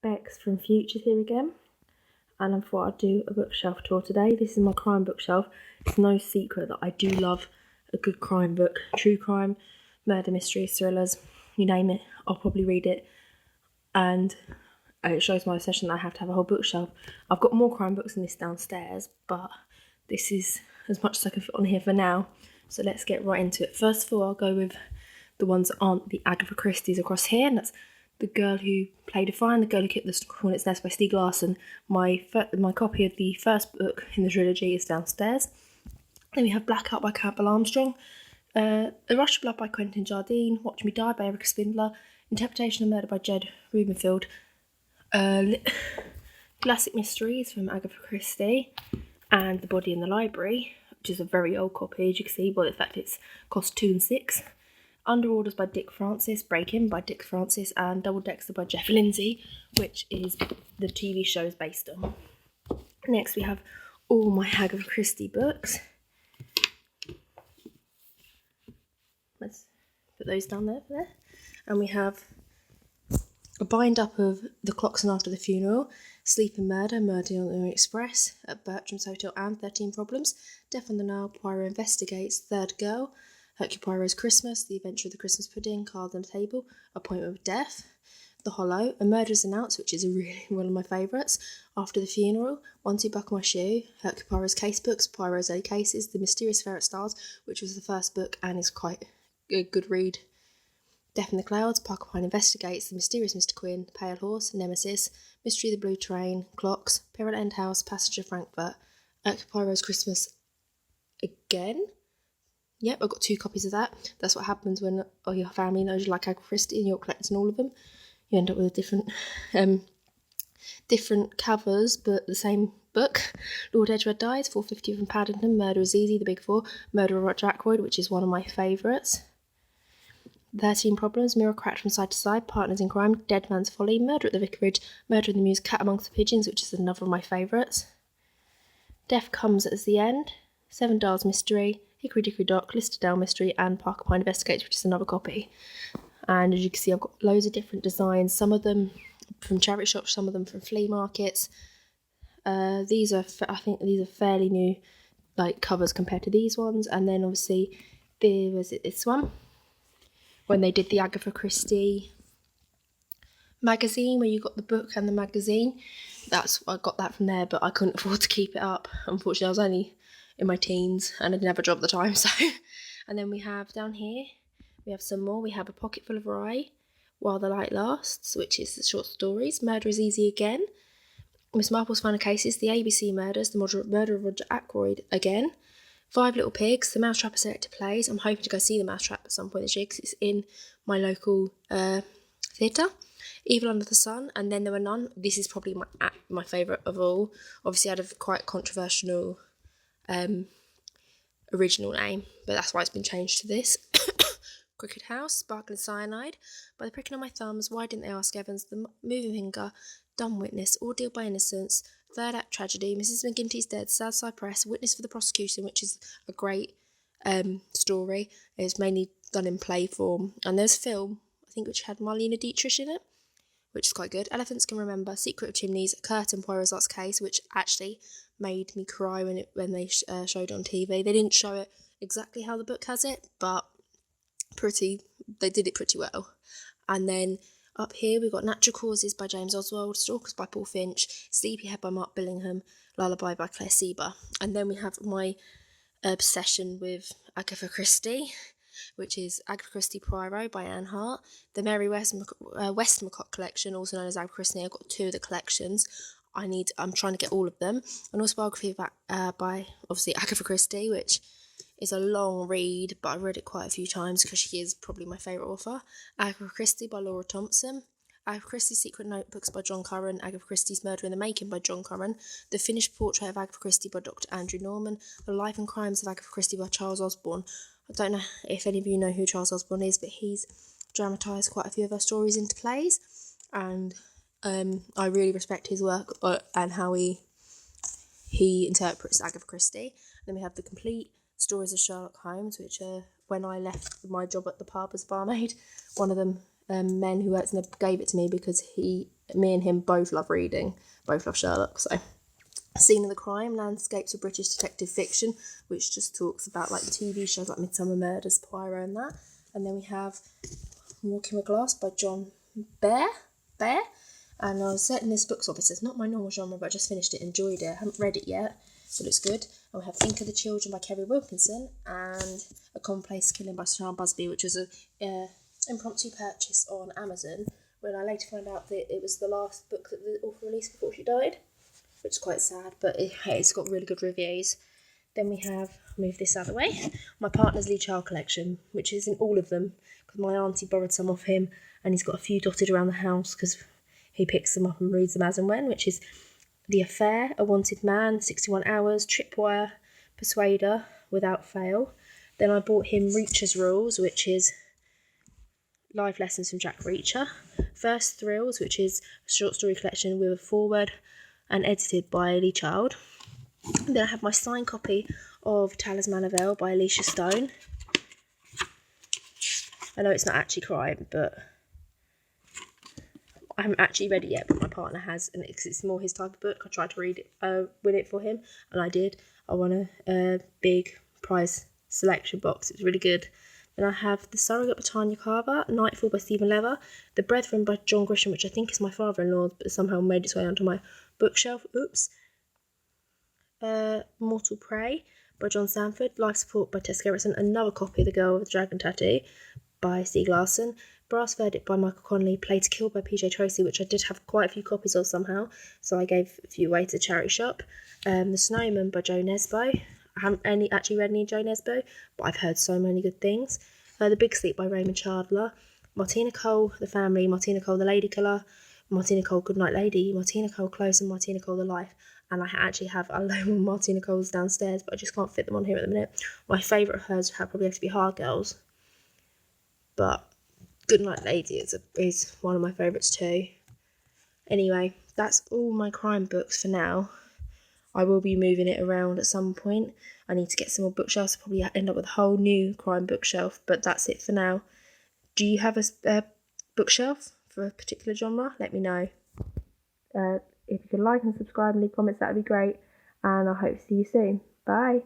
Bex from Futures here again, and I thought I'd do a bookshelf tour today. This is my crime bookshelf. It's no secret that I do love a good crime book. True crime, murder mysteries, thrillers, you name it, I'll probably read it. And it shows my obsession that I have to have a whole bookshelf. I've got more crime books than this downstairs, but this is as much as I can fit on here for now. So let's get right into it. First of all, I'll go with the ones that aren't the Agatha Christie's across here, and that's The Girl Who Played a Fine, The Girl Who Kicked the Hornet's Nest by Stieg Larsson. My copy of the first book in the trilogy is downstairs. Then we have Blackout by Campbell Armstrong, A Rush of Blood by Quentin Jardine, Watch Me Die by Erica Spindler, Interpretation of Murder by Jed Rubenfeld, Classic Mysteries from Agatha Christie, and The Body in the Library, which is a very old copy, as you can see, but in fact it's cost 2 and 6. Under Orders by Dick Francis, Break In by Dick Francis, and Double Dexter by Jeff Lindsay, which is the TV show is based on. Next we have all my Agatha Christie books. Let's put those down there. And we have a bind up of The Clocks and After the Funeral, Sleep and Murder, Murder on the Orient Express, At Bertram's Hotel and 13 Problems, Death on the Nile, Poirot Investigates, Third Girl, Hercule Poirot's Christmas, The Adventure of the Christmas Pudding, Card on the Table, Appointment with Death, The Hollow, A Murder is Announced, which is really one of my favourites, After the Funeral, One Two Buckle My Shoe, Hercule Poirot's Casebooks, Poirot's Early Cases, The Mysterious Ferret Stars, which was the first book and is quite a good read, Death in the Clouds, Porcupine Investigates, The Mysterious Mr. Quinn, Pale Horse, Nemesis, Mystery of the Blue Train, Clocks, Peril at End House, Passenger Frankfurt, Hercule Poirot's Christmas again. Yep, I've got 2 copies of that. That's what happens when your family knows you like Agatha Christie and you're collecting all of them. You end up with different covers, but the same book. Lord Edgware Dies, 450 from Paddington, Murder is Easy, The Big Four, Murder of Roger Ackroyd, which is one of my favourites. 13 Problems, Mirror Cracked from Side to Side, Partners in Crime, Dead Man's Folly, Murder at the Vicarage, Murder in the Mews, Cat Amongst the Pigeons, which is another of my favourites. Death Comes at the End, Seven Dials Mystery, Hickory Dickory Dock, Listerdale Mystery, and Porcupine Investigates, which is another copy. And as you can see, I've got loads of different designs, some of them from charity shops, some of them from flea markets. I think these are fairly new covers compared to these ones. And then obviously there was this one, when they did the Agatha Christie magazine, where you got the book and the magazine. I got that from there, but I couldn't afford to keep it up. Unfortunately, I was only in my teens and I didn't have a job at the time, so. And then we have down here, we have some more. We have A Pocket Full of Rye, While the Light Lasts, which is the short stories, Murder is Easy again, Miss Marple's Final Cases, The ABC Murders, The Murder of Roger Ackroyd again, 5 Little Pigs, The Mousetrap is Selected Plays. I'm hoping to go see The Mousetrap at some point this year because it's in my local theatre. Evil Under the Sun, and Then There Were None. This is probably my favourite of all. Obviously, I had a quite controversial original name, but that's why it's been changed to this. Cricket House, Sparkling Cyanide, By the Pricking of My Thumbs, Why Didn't They Ask Evans, The Moving Finger, Dumb Witness, Ordeal by Innocence, Third Act Tragedy, Mrs. McGinty's Dead, Southside Press, Witness for the Prosecution, which is a great story. It's mainly done in play form, and there's a film, I think, which had Marlene Dietrich in it, which is quite good. Elephants Can Remember, Secret of Chimneys, Curtin Poirot's Last Case, which actually made me cry when they showed it on TV. They didn't show it exactly how the book has it, but they did it pretty well. And then up here we've got Natural Causes by James Oswald, Stalkers by Paul Finch, Sleepyhead by Mark Billingham, Lullaby by Claire Sieber. And then we have my obsession with Agatha Christie, which is Agatha Christie Poirot by Anne Hart, the Mary Westmacott collection, also known as Agatha Christie. I've got 2 of the collections. I'm trying to get all of them. An autobiography by obviously Agatha Christie, which is a long read, but I've read it quite a few times because she is probably my favourite author. Agatha Christie by Laura Thompson, Agatha Christie's Secret Notebooks by John Curran, Agatha Christie's Murder in the Making by John Curran, The Finished Portrait of Agatha Christie by Dr. Andrew Norman, The Life and Crimes of Agatha Christie by Charles Osborne. I don't know if any of you know who Charles Osborne is, but he's dramatised quite a few of her stories into plays, and I really respect his work and how he interprets Agatha Christie. Then we have the complete stories of Sherlock Holmes, which when I left my job at the pub as barmaid, one of them men who works in gave it to me because me and him both love reading, both love Sherlock. So, Scene of the Crime, Landscapes of British Detective Fiction, which just talks about like TV shows like Midsummer Murders, Poirot and that. And then we have Walking with Glass by John Bear. And I was setting this book's office. It's not my normal genre, but I just finished it, enjoyed it. I haven't read it yet, but it's good. And we have Think of the Children by Kerry Wilkinson and A Commonplace Killing by Sian Busby, which was a impromptu purchase on Amazon, when I later found out that it was the last book that the author released before she died, which is quite sad, but it's got really good reviews. Then we have, move this out of the way, My Partner's Lee Child collection, which is in all of them, because my auntie borrowed some off him, and he's got a few dotted around the house, because he picks them up and reads them as and when, which is The Affair, A Wanted Man, 61 Hours, Tripwire, Persuader, Without Fail. Then I bought him Reacher's Rules, which is life lessons from Jack Reacher. First Thrills, which is a short story collection with a foreword and edited by Lee Child. Then I have my signed copy of Talisman of El by Alicia Stone. I know it's not actually crime, but I haven't actually read it yet, but my partner has, and it's more his type of book. I tried to read it, win it for him, and I did. I won a big prize selection box. It was really good. Then I have The Surrogate by Tanya Carver, Nightfall by Stephen Lever, The Brethren by John Grisham, which I think is my father-in-law's, but somehow made its way onto my bookshelf. Oops. Mortal Prey by John Sanford, Life Support by Tess Gerritsen, another copy of The Girl with the Dragon Tattoo by Stieg Larsson, Brass Verdict by Michael Connolly, Play to Kill by PJ Tracy, which I did have quite a few copies of somehow, so I gave a few away to the charity shop. The Snowman by Joe Nesbo. I haven't actually read any Joe Nesbo, but I've heard so many good things. The Big Sleep by Raymond Chandler, Martina Cole, The Family, Martina Cole, The Lady Killer, Martina Cole, Goodnight Lady, Martina Cole, Close, and Martina Cole, The Life. And I actually have a load of Martina Cole's downstairs, but I just can't fit them on here at the minute. My favourite of hers probably have to be Hard Girls, but Goodnight Lady is one of my favourites too. Anyway, that's all my crime books for now. I will be moving it around at some point. I need to get some more bookshelves. I'll probably end up with a whole new crime bookshelf, but that's it for now. Do you have a bookshelf for a particular genre? Let me know. If you can like and subscribe and leave comments, that would be great. And I hope to see you soon. Bye.